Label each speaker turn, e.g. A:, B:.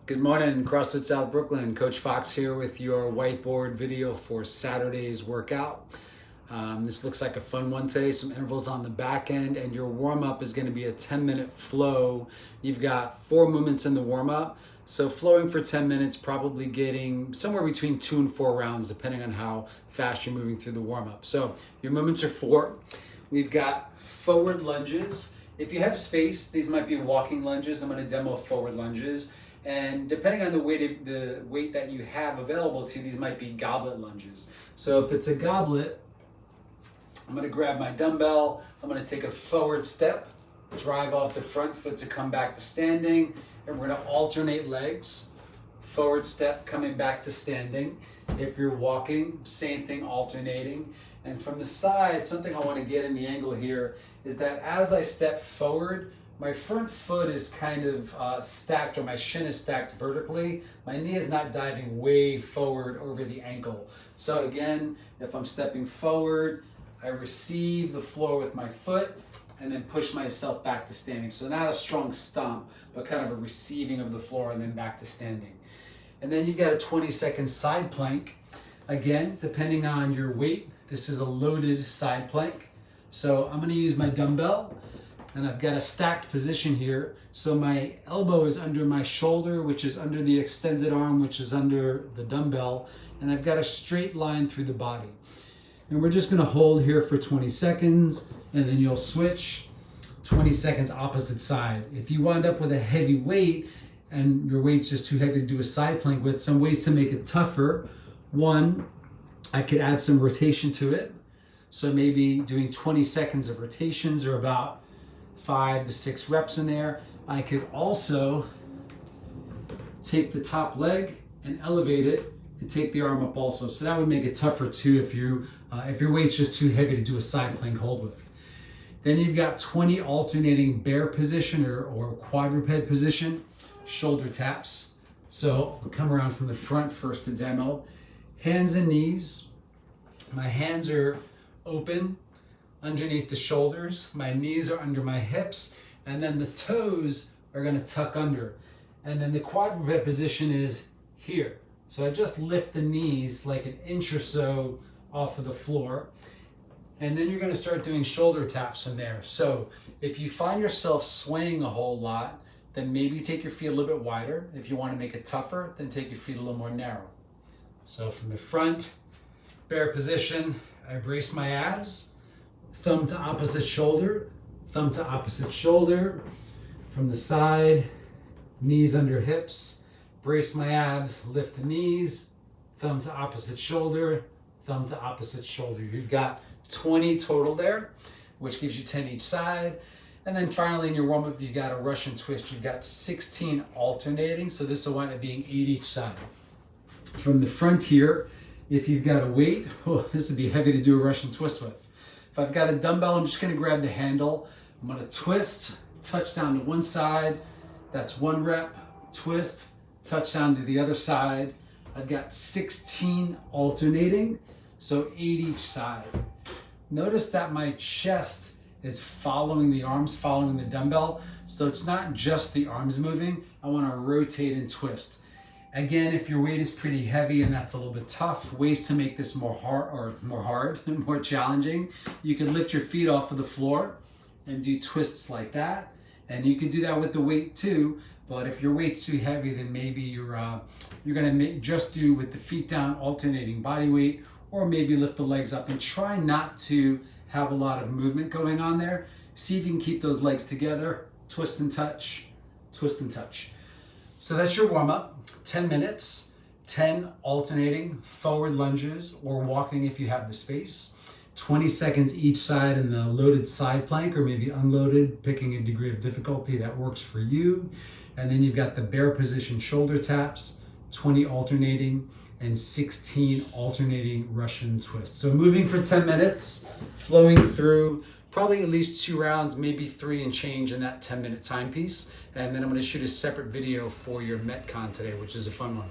A: Good morning, CrossFit South Brooklyn. Coach Fox here with your whiteboard video for Saturday's workout. This looks like a fun one today, some intervals on the back end, and your warm-up is going to be a 10-minute flow. You've got 4 movements in the warm-up, so flowing for 10 minutes, probably getting somewhere between 2 and 4 rounds, depending on how fast you're moving through the warm-up. So your movements are 4. We've got forward lunges. If you have space, these might be walking lunges. I'm going to demo forward lunges. And depending on the weight that you have available to you, these might be goblet lunges. So if it's a goblet, I'm going to grab my dumbbell, I'm going to take a forward step, drive off the front foot to come back to standing, and we're going to alternate legs. Forward step, coming back to standing. If you're walking, same thing, alternating. And from the side, something I want to get in the angle here is that as I step forward, my front foot is kind of stacked, or my shin is stacked vertically. My knee is not diving way forward over the ankle. So again, if I'm stepping forward, I receive the floor with my foot and then push myself back to standing. So not a strong stomp, but kind of a receiving of the floor and then back to standing. And then you've got a 20-second side plank. Again, depending on your weight, this is a loaded side plank. So I'm going to use my dumbbell. And I've got a stacked position here. So my elbow is under my shoulder, which is under the extended arm, which is under the dumbbell. And I've got a straight line through the body. And we're just gonna hold here for 20 seconds, and then you'll switch 20 seconds opposite side. If you wind up with a heavy weight and your weight's just too heavy to do a side plank with, some ways to make it tougher. One, I could add some rotation to it. So maybe doing 20 seconds of rotations, or about 5 to 6 reps in there. I could also take the top leg and elevate it and take the arm up also. So that would make it tougher too if your weight's just too heavy to do a side plank hold with. Then you've got 20 alternating bear position or quadruped position, shoulder taps. So I'll come around from the front first to demo. Hands and knees. My hands are open underneath the shoulders, my knees are under my hips, and then the toes are going to tuck under. And then the quadruped position is here. So I just lift the knees like an inch or so off of the floor. And then you're going to start doing shoulder taps from there. So if you find yourself swaying a whole lot, then maybe take your feet a little bit wider. If you want to make it tougher, then take your feet a little more narrow. So from the front, bear position, I brace my abs. Thumb to opposite shoulder, thumb to opposite shoulder. From the side, knees under hips, brace my abs, lift the knees, thumb to opposite shoulder, thumb to opposite shoulder. You've got 20 total there, which gives you 10 each side. And then finally in your warm-up, you've got a Russian twist. You've got 16 alternating, so this will wind up being 8 each side. From the front here, if you've got a weight, this would be heavy to do a Russian twist with. If I've got a dumbbell, I'm just going to grab the handle. I'm going to twist, touch down to one side. That's 1 rep. Twist, touch down to the other side. I've got 16 alternating, so 8 each side. Notice that my chest is following the arms, following the dumbbell. So it's not just the arms moving. I want to rotate and twist. Again, if your weight is pretty heavy and that's a little bit tough, ways to make this more challenging. You can lift your feet off of the floor and do twists like that. And you can do that with the weight too. But if your weight's too heavy, then maybe you're gonna just do with the feet down, alternating body weight, or maybe lift the legs up and try not to have a lot of movement going on there. See if you can keep those legs together, twist and touch, twist and touch. So that's your warm-up, 10 minutes, 10 alternating forward lunges or walking if you have the space, 20 seconds each side in the loaded side plank or maybe unloaded, picking a degree of difficulty that works for you. And then you've got the bear position shoulder taps, 20 alternating, and 16 alternating Russian twists. So moving for 10 minutes, flowing through probably at least 2 rounds, maybe 3 and change in that 10-minute timepiece. And then I'm going to shoot a separate video for your Metcon today, which is a fun one.